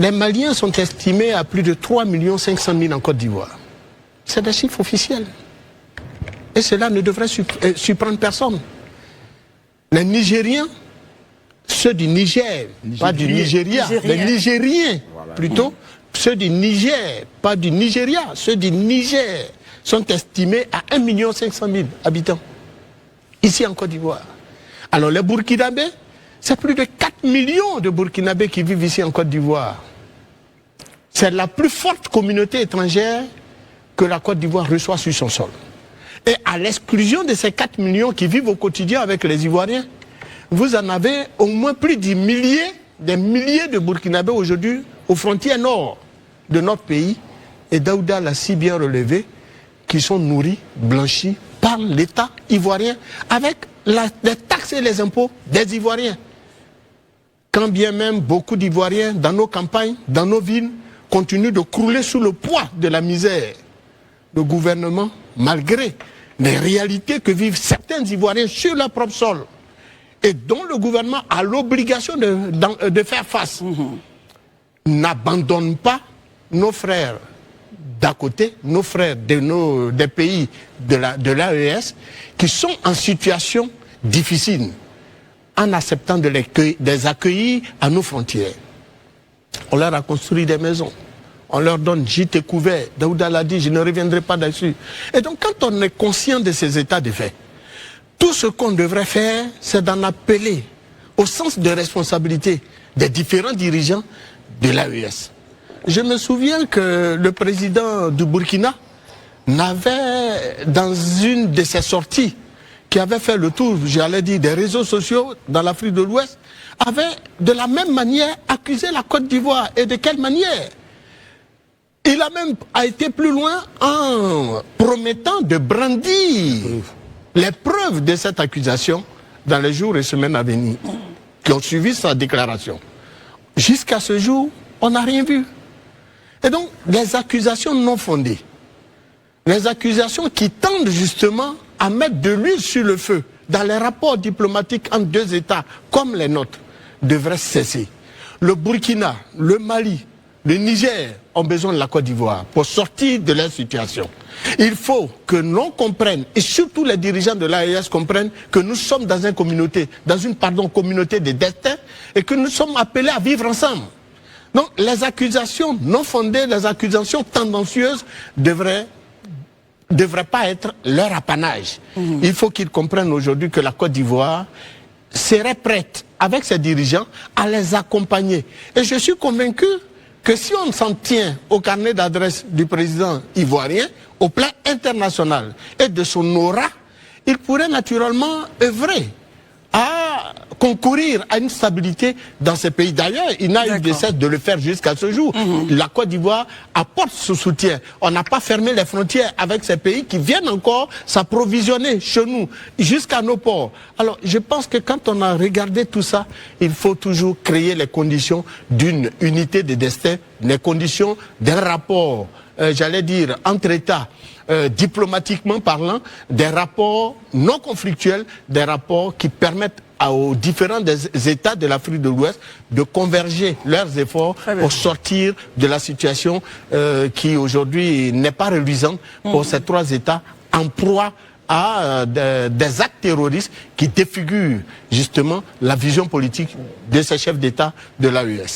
les Maliens sont estimés à plus de 3 500 000 en Côte d'Ivoire. C'est des chiffres officiels. Et cela ne devrait surprendre personne. Les Nigériens, ceux du Niger, pas du Nigeria, les Nigériens plutôt, ceux du Niger, pas du Nigeria, ceux du Niger sont estimés à 1 500 000 habitants, ici en Côte d'Ivoire. Alors les Burkinabés, c'est plus de 4 millions de Burkinabés qui vivent ici en Côte d'Ivoire. C'est la plus forte communauté étrangère que la Côte d'Ivoire reçoit sur son sol. Et à l'exclusion de ces 4 millions qui vivent au quotidien avec les Ivoiriens, vous en avez au moins plus des milliers de Burkinabés aujourd'hui aux frontières nord de notre pays. Et Daouda l'a si bien relevé, qui sont nourris, blanchis par l'État ivoirien avec les taxes et les impôts des Ivoiriens. Quand bien même beaucoup d'Ivoiriens dans nos campagnes, dans nos villes, continuent de crouler sous le poids de la misère, le gouvernement, malgré les réalités que vivent certains Ivoiriens sur leur propre sol, et dont le gouvernement a l'obligation de faire face, n'abandonne pas nos frères d'à côté, nos frères des pays de l'AES, qui sont en situation difficile, en acceptant de les accueillir à nos frontières. On leur a construit des maisons. On leur donne gîte et couvert. Daouda l'a dit, je ne reviendrai pas dessus. Et donc, quand on est conscient de ces états de fait, tout ce qu'on devrait faire, c'est d'en appeler au sens de responsabilité des différents dirigeants de l'AES. Je me souviens que le président du Burkina n'avait, dans une de ses sorties, qui avait fait le tour, j'allais dire, des réseaux sociaux dans l'Afrique de l'Ouest, avait de la même manière accusé la Côte d'Ivoire. Et de quelle manière? Il a même été plus loin en promettant de brandir les preuves de cette accusation dans les jours et semaines à venir, qui ont suivi sa déclaration. Jusqu'à ce jour, on n'a rien vu. Et donc, les accusations non fondées, les accusations qui tendent justement à mettre de l'huile sur le feu dans les rapports diplomatiques entre deux États comme les nôtres, devraient cesser. Le Burkina, le Mali, le Niger ont besoin de la Côte d'Ivoire pour sortir de leur situation. Il faut que l'on comprenne, et surtout les dirigeants de l'AES comprennent, que nous sommes dans une communauté, communauté de destin, et que nous sommes appelés à vivre ensemble. Donc les accusations non fondées, les accusations tendancieuses devraient pas être leur apanage. Il faut qu'ils comprennent aujourd'hui que la Côte d'Ivoire serait prête, avec ses dirigeants, à les accompagner. Et je suis convaincu que si on s'en tient au carnet d'adresse du président ivoirien, au plan international et de son aura, il pourrait naturellement œuvrer à concourir à une stabilité dans ces pays. D'ailleurs, il n'a eu de cesse de le faire jusqu'à ce jour. La Côte d'Ivoire apporte ce soutien. On n'a pas fermé les frontières avec ces pays qui viennent encore s'approvisionner chez nous, jusqu'à nos ports. Alors, je pense que quand on a regardé tout ça, il faut toujours créer les conditions d'une unité de destin, les conditions d'un rapport, j'allais dire, entre États, diplomatiquement parlant, des rapports non conflictuels, des rapports qui permettent aux différents États de l'Afrique de l'Ouest de converger leurs efforts pour sortir de la situation qui aujourd'hui n'est pas reluisante pour ces trois États en proie à des actes terroristes qui défigurent justement la vision politique de ces chefs d'État de l'AES.